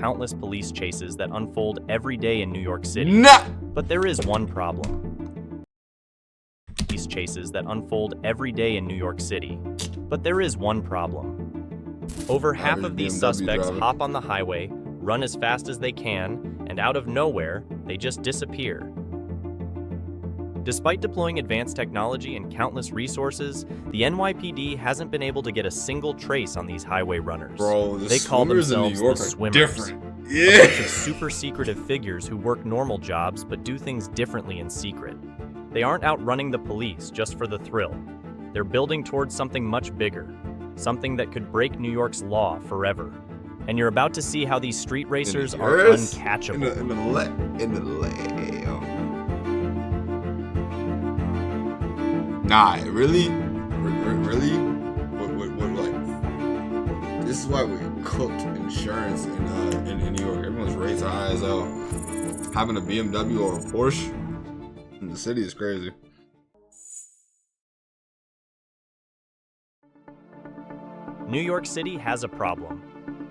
countless police chases that unfold every day in New York City. Nah. But there is one problem. Police chases that unfold every day in New York City. But there is one problem. Over half of these suspects hop on the highway, run as fast as they can, and out of nowhere, they just disappear. Despite deploying advanced technology and countless resources, the NYPD hasn't been able to get a single trace on these highway runners. Bro, they call themselves the swimmers. Different. A bunch of super secretive figures who work normal jobs but do things differently in secret. They aren't out running the police just for the thrill. They're building towards something much bigger, something that could break New York's law forever. And you're about to see how these street racers are uncatchable. Nah, really? Really? What, like, this is why we cooked insurance in New York. Everyone's rates are high as hell. Having a BMW or a Porsche in the city is crazy. New York City has a problem.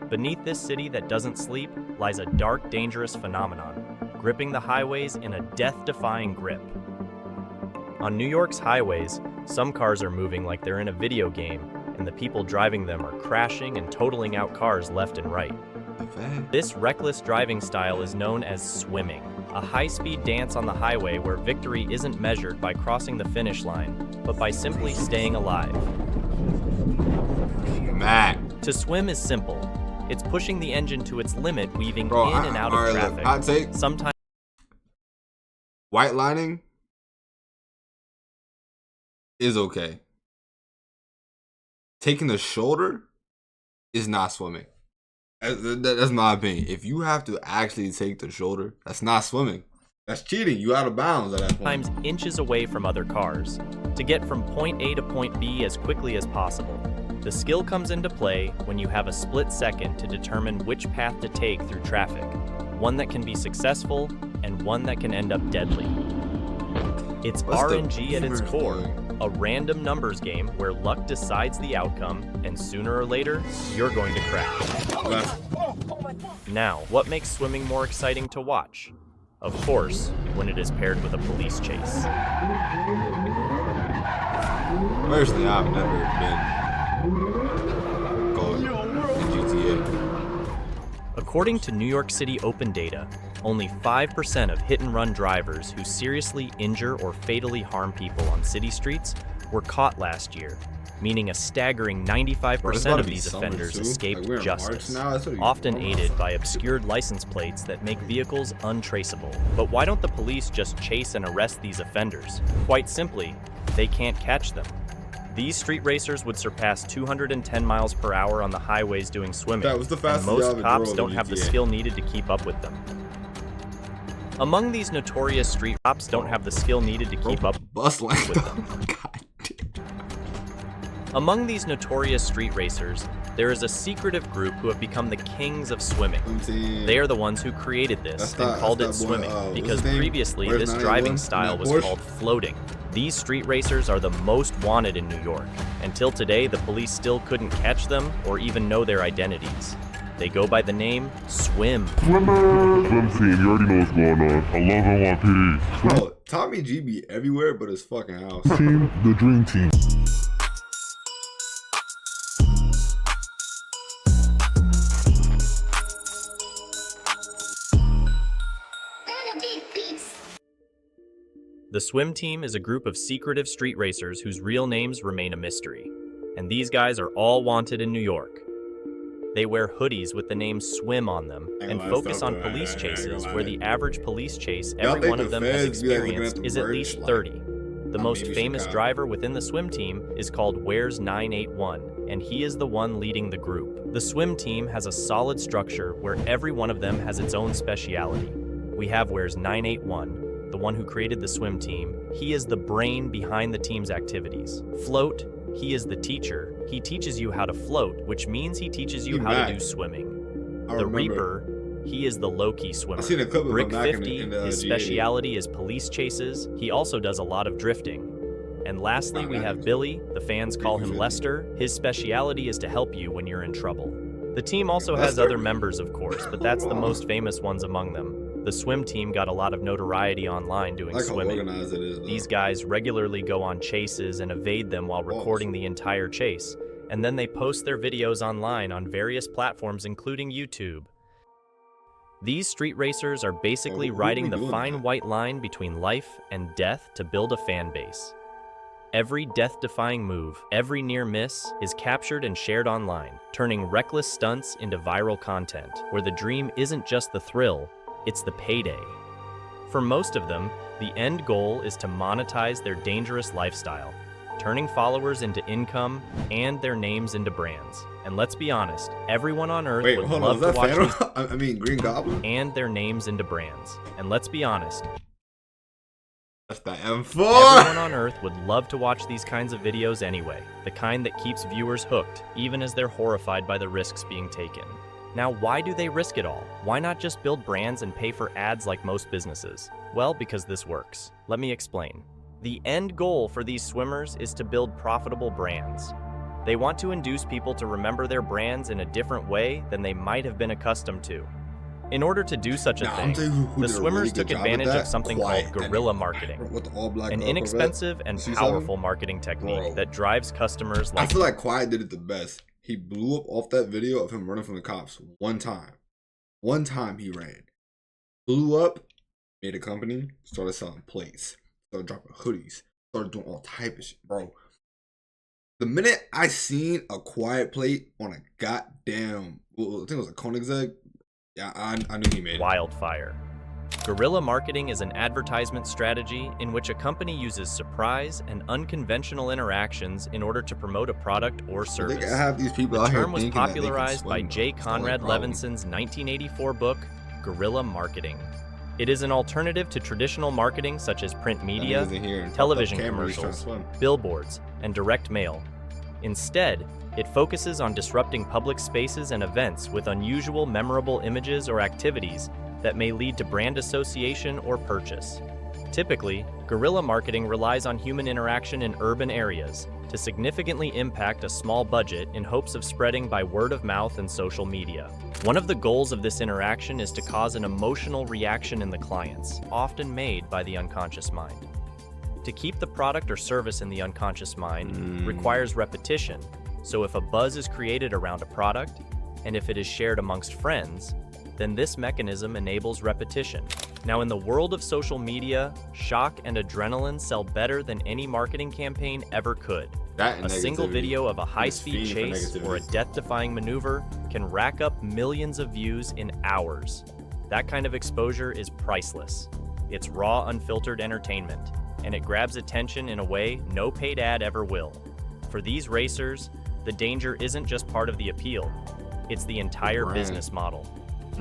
Beneath this city that doesn't sleep lies a dark, dangerous phenomenon, gripping the highways in a death-defying grip. On New York's highways, some cars are moving like they're in a video game, and the people driving them are crashing and totaling out cars left and right. This reckless driving style is known as swimming, a high-speed dance on the highway where victory isn't measured by crossing the finish line, but by simply staying alive. To swim is simple. It's pushing the engine to its limit, weaving in and out of traffic. I'd take sometimes white lining is okay. Taking the shoulder is not swimming. That's my opinion. If you have to actually take the shoulder, that's not swimming. That's cheating. You out of bounds at that point. Sometimes inches away from other cars to get from point A to point B as quickly as possible. The skill comes into play when you have a split second to determine which path to take through traffic, one that can be successful and one that can end up deadly. It's RNG at its core, a random numbers game where luck decides the outcome, and sooner or later, you're going to crash. Now, what makes swimming more exciting to watch? Of course, when it is paired with a police chase. Personally, I've never been GTA. According to New York City Open Data, only 5% of hit-and-run drivers who seriously injure or fatally harm people on city streets were caught last year, meaning a staggering 95% of these offenders escaped justice, often aided by obscured license plates that make vehicles untraceable. But why don't the police just chase and arrest these offenders? Quite simply, they can't catch them. These street racers would surpass 210 miles per hour on the highways doing swimming, and most cops don't have the skill needed to keep up with them. Among these notorious street cops don't have the skill needed to keep up with them. Among these notorious street racers, there is a secretive group who have become the kings of swimming. They are the ones who created this and called it swimming, because previously this driving style was called floating. These street racers are the most wanted in New York. Until today, the police still couldn't catch them or even know their identities. They go by the name Swim. Swimmer! Swim team, you already know what's going on. I love NYPD. Bro, Tommy G be everywhere but his fucking house. Team, the dream team. The Swim Team is a group of secretive street racers whose real names remain a mystery. And these guys are all wanted in New York. They wear hoodies with the name Swim on them and focus on police chases where the average police chase every one of them has experienced is at least 30. The most famous driver within the Swim Team is called Where's 981, and he is the one leading the group. The Swim Team has a solid structure where every one of them has its own speciality. We have Where's 981, the one who created the Swim Team. He is the brain behind the team's activities. Float, he is the teacher. He teaches you how to float, which means he teaches you how to do swimming. The Reaper, he is the low-key swimmer. Brick 50, his speciality is police chases. He also does a lot of drifting. And lastly, we have Billy, the fans call him Lester. His speciality is to help you when you're in trouble. The team also That's has other members, of course, but that's the most famous ones among them. The swim team got a lot of notoriety online doing Like how swimming. organized it is, though. These guys regularly go on chases and evade them while recording the entire chase, and then they post their videos online on various platforms including YouTube. These street racers are basically who riding be the doing fine that? white line between life and death to build a fan base. Every death-defying move, every near miss, is captured and shared online, turning reckless stunts into viral content, where the dream isn't just the thrill, it's the payday. For most of them, the end goal is to monetize their dangerous lifestyle, turning followers into income and their names into brands. And let's be honest, everyone on Earth Wait, would hold on. love Is to that watch these Phantom? I mean, Green Goblin? and their names into brands. And let's be honest, That's the M4. everyone on Earth would love to watch these kinds of videos anyway, the kind that keeps viewers hooked, even as they're horrified by the risks being taken. Now, why do they risk it all? Why not just build brands and pay for ads like most businesses? Well, because this works. Let me explain. The end goal for these swimmers is to build profitable brands. They want to induce people to remember their brands in a different way than they might have been accustomed to. In order to do such a Nah, I'm thing, telling you who the did a swimmers really good took job at advantage that. of something Quiet called guerrilla Enemy. marketing, With the all black an Corvette. inexpensive and C7? powerful marketing technique Bro. that drives customers I like feel like Quiet did it the best. He blew up off that video of him running from the cops one time. One time he ran. Blew up, made a company, started selling plates, started dropping hoodies, started doing all type of shit, bro. The minute I seen a Quiet plate on a goddamn, well, I think it was a Koenigsegg, yeah, I knew he made it. wildfire. Guerrilla marketing is an advertisement strategy in which a company uses surprise and unconventional interactions in order to promote a product or I think service. I have these people The out here term was thinking that they can popularized by swim, J. though. It's the only Conrad problem. Levinson's 1984 book, Guerrilla Marketing. It is an alternative to traditional marketing such as print That media, nigga's in here and popped up television camera, he's trying to commercials, swim. billboards, and direct mail. Instead, it focuses on disrupting public spaces and events with unusual, memorable images or activities that may lead to brand association or purchase. Typically, guerrilla marketing relies on human interaction in urban areas to significantly impact a small budget in hopes of spreading by word of mouth and social media. One of the goals of this interaction is to cause an emotional reaction in the clients, often made by the unconscious mind. To keep the product or service in the unconscious mind requires repetition. So if a buzz is created around a product, and if it is shared amongst friends, then this mechanism enables repetition. Now in the world of social media, shock and adrenaline sell better than any marketing campaign ever could. That and A single negativity. video of a It's high-speed feeding for chase or a negativity. death-defying maneuver can rack up millions of views in hours. That kind of exposure is priceless. It's raw, unfiltered entertainment, and it grabs attention in a way no paid ad ever will. For these racers, the danger isn't just part of the appeal, it's the entire Brand. business model.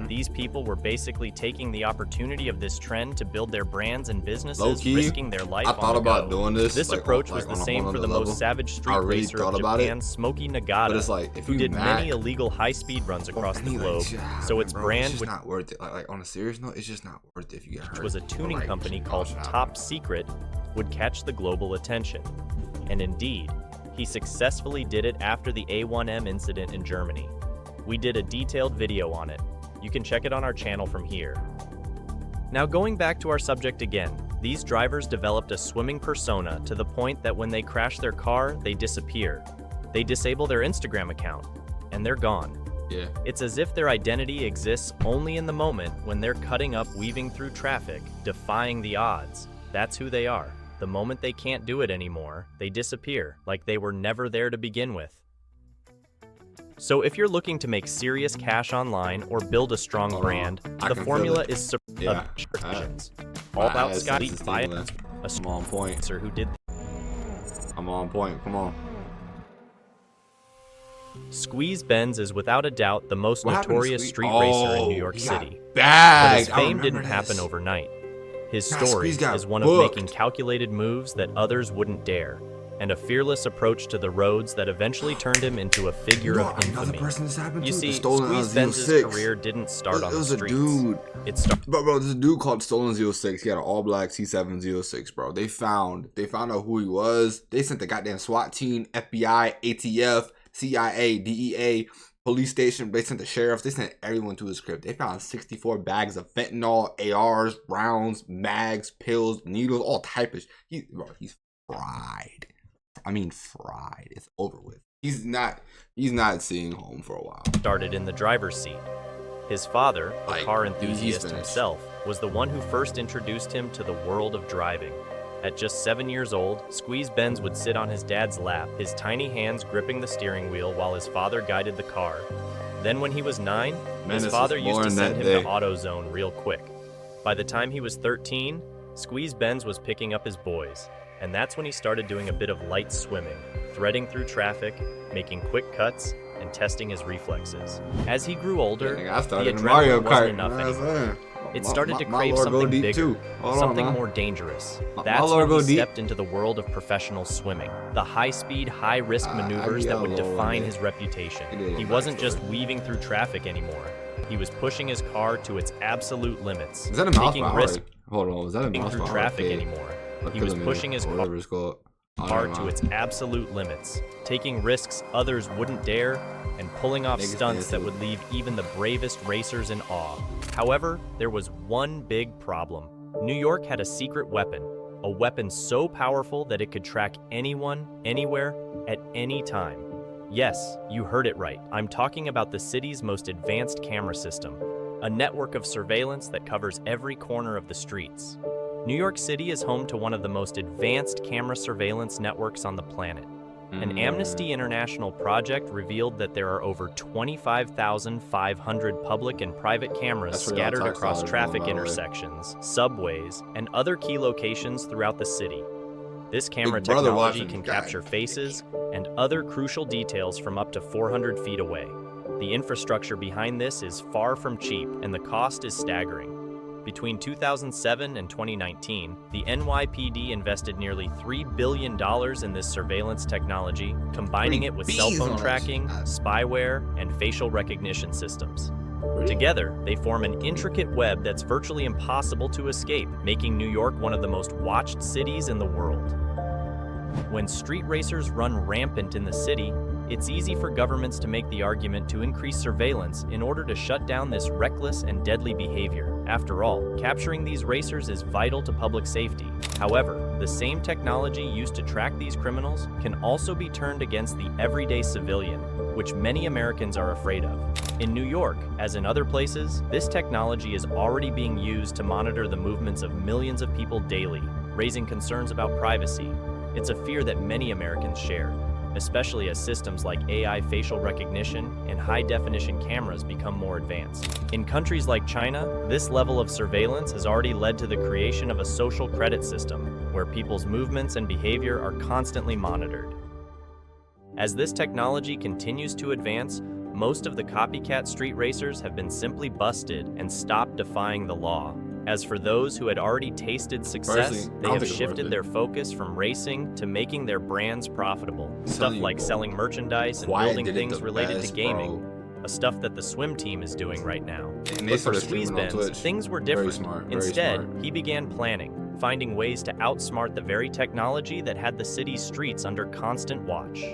These people were basically taking the opportunity of this trend to build their brands and businesses, Low-key, risking their life I on thought the about go. doing this. This like, approach like, was the on a same whole for the nother most level. savage street I really racer thought of about it, Japan, Smokey Nagata, But it's like if who you did mad, many illegal high-speed runs across the any, like, globe, shit so its happen, bro, brand, it's just which not worth it. Like on a serious note, it's just not worth it if you get hurt. was a tuning Like, company shit, called shit happen. Top Secret, would catch the global attention. And indeed, he successfully did it after the A1M incident in Germany. We did a detailed video on it. You can check it on our channel from here. Now going back to our subject again, these drivers developed a swimming persona to the point that when they crash their car, they disappear. They disable their Instagram account, and they're gone. Yeah. It's as if their identity exists only in the moment when they're cutting up, weaving through traffic, defying the odds. That's who they are. The moment they can't do it anymore, they disappear, like they were never there to begin with. So if you're looking to make serious cash online or build a strong brand, I the can formula feel it. is Yeah. subscriptions. My All about ass Scotty is by tingling. a I'm on point. sponsor who did. I'm on point. Come on. Squeeze Benz is without a doubt the most What happened to notorious Squeeze? street racer in New York he got City. But bagged. his I fame remember didn't this. happen overnight. His Nah, story Squeeze got is one of booked. making calculated moves that others wouldn't dare, and a fearless approach to the roads that eventually turned him into a figure You know of another infamy. person this happened You to? see, The Stolen Squeeze Benz's 06. career didn't start on It the was a streets. dude. It started Bro, there's a dude called Stolen 06. He had an all black C7 06, bro. They found out who he was. They sent the goddamn SWAT team, FBI, ATF, CIA, DEA. police station. They sent the sheriff. They sent everyone to his crib. They found 64 bags of fentanyl, ARs, rounds, mags, pills, needles, all type of. He's fried. I mean, fried. It's over with. He's not seeing home for a while. Started in the driver's seat. His father, a Like, car he's enthusiast finished. himself, was the one who first introduced him to the world of driving. At just 7 years old, Squeeze Benz would sit on his dad's lap, his tiny hands gripping the steering wheel while his father guided the car. Then when he was 9, his Menace father was used to born send that him day. to AutoZone real quick. By the time he was 13, Squeeze Benz was picking up his boys, and that's when he started doing a bit of light swimming, threading through traffic, making quick cuts, and testing his reflexes. As he grew older, Nigga, I the started in adrenaline Mario Kart. wasn't You know enough what I'm anymore. saying? It My- started to my crave lore go something deep, bigger, too. Hold on, something man. more dangerous. My That's lore when go he deep. stepped into the world of professional swimming, the high-speed, high-risk I maneuvers got that would a lower define one his there. reputation. It is He a wasn't backstory. just weaving through traffic anymore. He was pushing his car to its absolute limits, Is that a mouse taking power? risks Hold on, was that a mouse through power? traffic Okay. anymore. Or He was kilometer, pushing his or whatever it's called. I don't car know. to its absolute limits, taking risks others wouldn't dare, and pulling off Niggas stunts that dancing. would leave even the bravest racers in awe. However, there was one big problem. New York had a secret weapon, a weapon so powerful that it could track anyone, anywhere, at any time. Yes, you heard it right. I'm talking about the city's most advanced camera system, a network of surveillance that covers every corner of the streets. New York City is home to one of the most advanced camera surveillance networks on the planet. An Amnesty International project revealed that there are over 25,500 public and private cameras That's where y'all scattered tax across dollars go, traffic by the way. intersections, subways, and other key locations throughout the city. This camera Big brother technology watching. can God capture faces and other crucial details from up to 400 feet away. The infrastructure behind this is far from cheap, and the cost is staggering. Between 2007 and 2019, the NYPD invested nearly $3 billion in this surveillance technology, combining it with cell bees phone on that tracking, shit. spyware, and facial recognition systems. Together, they form an intricate web that's virtually impossible to escape, making New York one of the most watched cities in the world. When street racers run rampant in the city, it's easy for governments to make the argument to increase surveillance in order to shut down this reckless and deadly behavior. After all, capturing these racers is vital to public safety. However, the same technology used to track these criminals can also be turned against the everyday civilian, which many Americans are afraid of. In New York, as in other places, this technology is already being used to monitor the movements of millions of people daily, raising concerns about privacy. It's a fear that many Americans share, especially as systems like AI facial recognition and high-definition cameras become more advanced. In countries like China, this level of surveillance has already led to the creation of a social credit system, where people's movements and behavior are constantly monitored. As this technology continues to advance, most of the copycat street racers have been simply busted and stopped defying the law. As for those who had already tasted success, Personally, I they don't have think it's worth shifted it. their focus from racing to making their brands profitable. Stuff telling you, like bro. selling merchandise and Quiet building did it things the related best, to gaming, bro. a stuff that the swim team is doing right now. And they But for started Squeeze streaming on Benz, Twitch. things were Very different. smart, very Instead, smart. he began planning, finding ways to outsmart the very technology that had the city's streets under constant watch.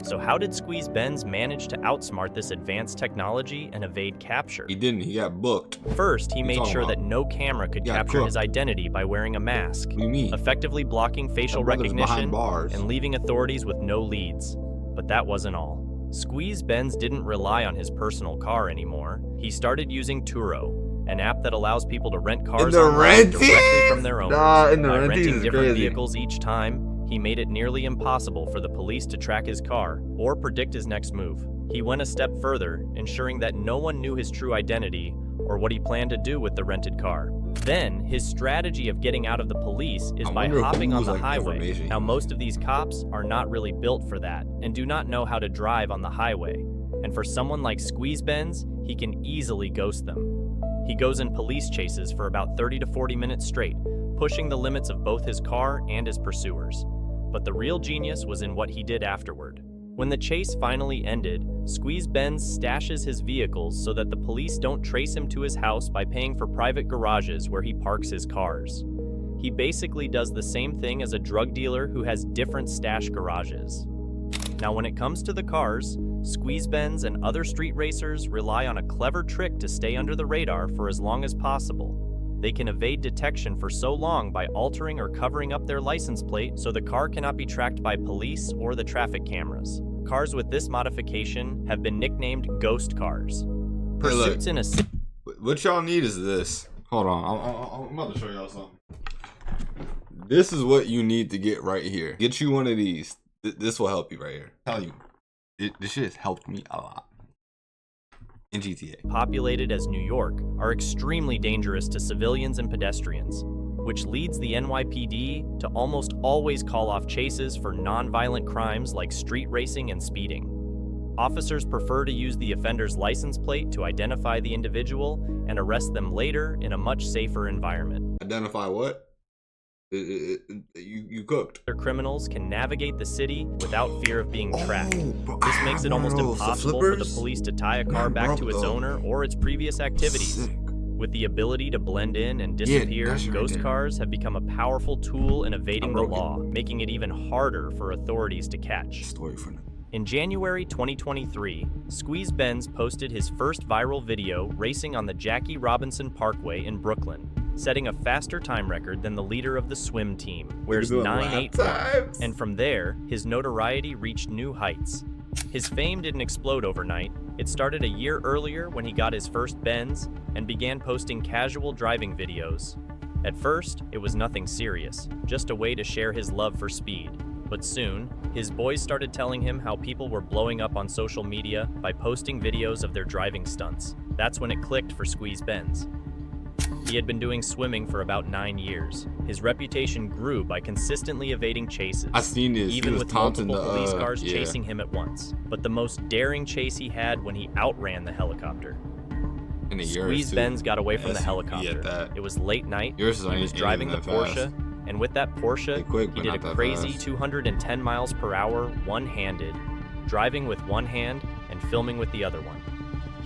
So how did Squeeze Benz manage to outsmart this advanced technology and evade capture? He didn't. He got booked. First, he What you made talking sure about? that no camera could Yeah, capture his cooked. identity by wearing a mask, What do you mean? effectively blocking facial That brother's behind recognition bars. and leaving authorities with no leads. But that wasn't all. Squeeze Benz didn't rely on his personal car anymore. He started using Turo, an app that allows people to rent cars the online directly renties? from their owners. Nah, in the By renties renting is different crazy. vehicles each time, he made it nearly impossible for the police to track his car or predict his next move. He went a step further, ensuring that no one knew his true identity or what he planned to do with the rented car. Then, his strategy of getting out of the police is I by wonder hopping on whose, the like, highway. information Now, he most of these cops are not really built for that and do not know how to drive on the highway. And for someone like Squeeze Benz, he can easily ghost them. He goes in police chases for about 30 to 40 minutes straight, pushing the limits of both his car and his pursuers. But the real genius was in what he did afterward. When the chase finally ended, Squeeze Benz stashes his vehicles so that the police don't trace him to his house by paying for private garages where he parks his cars. He basically does the same thing as a drug dealer who has different stash garages. Now, when it comes to the cars, Squeeze Benz and other street racers rely on a clever trick to stay under the radar for as long as possible. They can evade detection for so long by altering or covering up their license plate so the car cannot be tracked by police or the traffic cameras. Cars with this modification have been nicknamed ghost cars. Pursuits in a city. What y'all need is this. Hold on, I'm about to show y'all something. This is what you need to get right here. Get you one of these. This will help you right here. Tell you, this shit has helped me a lot in GTA. Populated as New York, are extremely dangerous to civilians and pedestrians, which leads the NYPD to almost always call off chases for non-violent crimes like street racing and speeding. Officers prefer to use the offender's license plate to identify the individual and arrest them later in a much safer environment. Identify what? You cooked. Their criminals can navigate the city without fear of being tracked. Bro, This makes it almost impossible for the flippers. police to tie a car back to its owner or its previous activities. Sick. With the ability to blend in and disappear, that shit right ghost there. cars have become a powerful tool in evading the broke it. law, making it even harder for authorities to catch. Story for now. In January 2023, Squeeze Benz posted his first viral video racing on the Jackie Robinson Parkway in Brooklyn, setting a faster time record than the leader of the swim team, where's You're doing lap 981. times. And from there, his notoriety reached new heights. His fame didn't explode overnight. It started a year earlier when he got his first Benz and began posting casual driving videos. At first, it was nothing serious, just a way to share his love for speed. But soon, his boys started telling him how people were blowing up on social media by posting videos of their driving stunts. That's when it clicked for Squeeze Benz. He had been doing swimming for about 9 years. His reputation grew by consistently evading chases, I seen this. He even was with taunting multiple police cars yeah. chasing him at once. But the most daring chase he had when he outran the helicopter. In a year or Squeeze two. Benz got away from the SUV helicopter. at that. It was late night. Yours He was driving the Porsche, and with that Porsche, They quick, he but did not a that crazy fast. 210 miles per hour one-handed, driving with one hand and filming with the other one.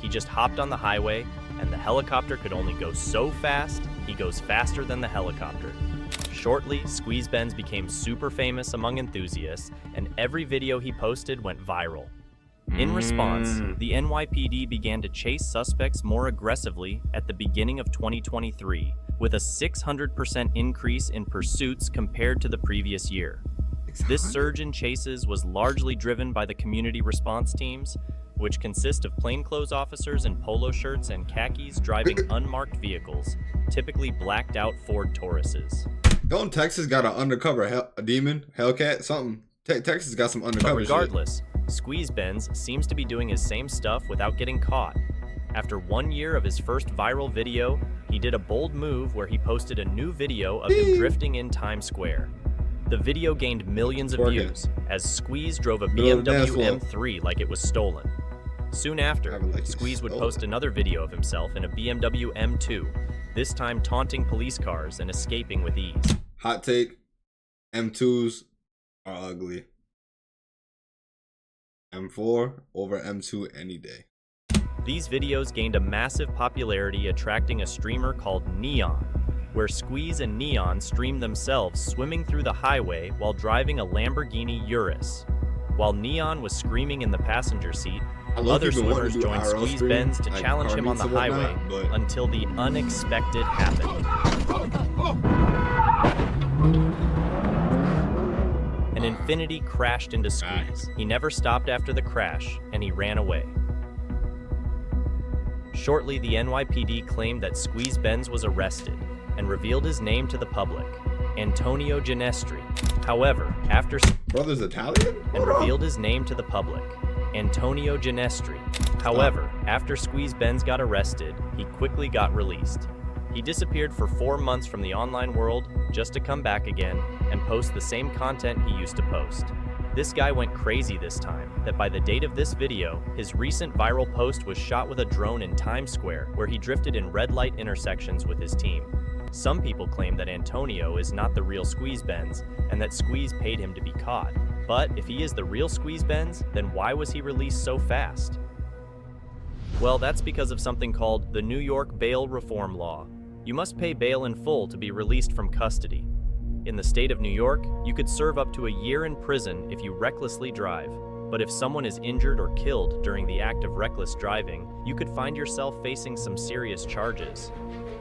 He just hopped on the highway, and the helicopter could only go so fast, he goes faster than the helicopter. Shortly, Squeeze Benz became super famous among enthusiasts, and every video he posted went viral. In response, the NYPD began to chase suspects more aggressively at the beginning of 2023, with a 600% increase in pursuits compared to the previous year. This surge in chases was largely driven by the community response teams, which consist of plainclothes officers in polo shirts and khakis driving unmarked vehicles, typically blacked out Ford Tauruses. Don't Texas got an undercover a demon, Hellcat, something? Texas got some But undercover shit. regardless, Squeeze Benz seems to be doing his same stuff without getting caught. After 1 year of his first viral video, he did a bold move where he posted a new video of him drifting in Times Square. The video gained millions of Twerking. views, as Squeeze drove a Middle of the dance BMW floor. M3 like it was stolen. Soon after, Have it like it's Squeeze would stolen. post another video of himself in a BMW M2, this time taunting police cars and escaping with ease. Hot take: M2s are ugly. M4 over M2 any day. These videos gained a massive popularity, attracting a streamer called Neon, where Squeeze and Neon stream themselves swimming through the highway while driving a Lamborghini Urus. While Neon was screaming in the passenger seat, other swimmers joined Squeeze Benz to challenge him on the highway until the unexpected happened. An Infiniti crashed into Squeeze. He never stopped after the crash, and he ran away. Shortly, the NYPD claimed that Squeeze Benz was arrested and revealed his name to the public, Antonio Ginestri. However, after Brother's Italian? and revealed his name to the public, Antonio Ginestri. However, after Squeeze Benz got arrested, he quickly got released. He disappeared for 4 months from the online world just to come back again and post the same content he used to post. This guy went crazy this time that by the date of this video, his recent viral post was shot with a drone in Times Square where he drifted in red light intersections with his team. Some people claim that Antonio is not the real Squeeze Benz and that Squeeze paid him to be caught. But if he is the real Squeeze Benz, then why was he released so fast? Well, that's because of something called the New York Bail Reform Law. You must pay bail in full to be released from custody. In the state of New York, you could serve up to a year in prison if you recklessly drive. But if someone is injured or killed during the act of reckless driving, you could find yourself facing some serious charges.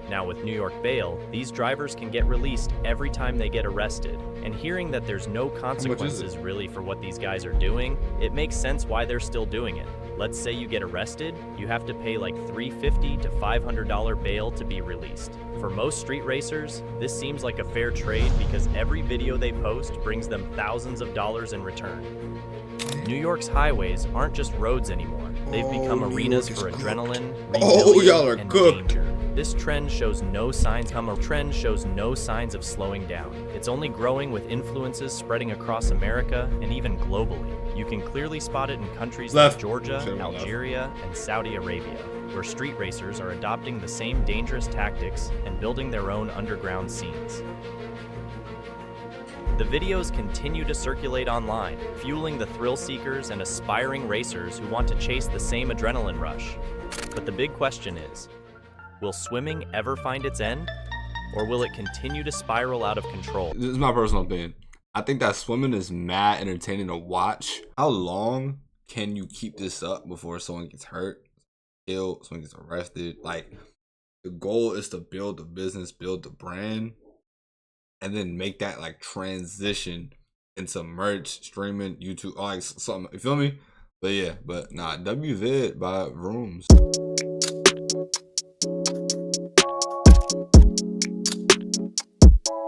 Now with New York bail, these drivers can get released every time they get arrested. And hearing that there's no consequences really for what these guys are doing, it makes sense why they're still doing it. Let's say you get arrested, you have to pay like $350 to $500 bail to be released. For most street racers, this seems like a fair trade because every video they post brings them thousands of dollars in return. New York's highways aren't just roads anymore. They've become arenas for adrenaline, rebellion, and danger. This trend shows no signs of slowing down. It's only growing with influences spreading across America and even globally. You can clearly spot it in countries like Georgia, Algeria, and Saudi Arabia, where street racers are adopting the same dangerous tactics and building their own underground scenes. The videos continue to circulate online, fueling the thrill seekers and aspiring racers who want to chase the same adrenaline rush. But the big question is, will swimming ever find its end? Or will it continue to spiral out of control? This is my personal opinion. I think that swimming is mad entertaining to watch. How long can you keep this up before someone gets hurt, killed, someone gets arrested? Like, the goal is to build the business, build the brand, and then make that like transition into merch, streaming, YouTube, like something. You feel me? But yeah, WVid by Rooms.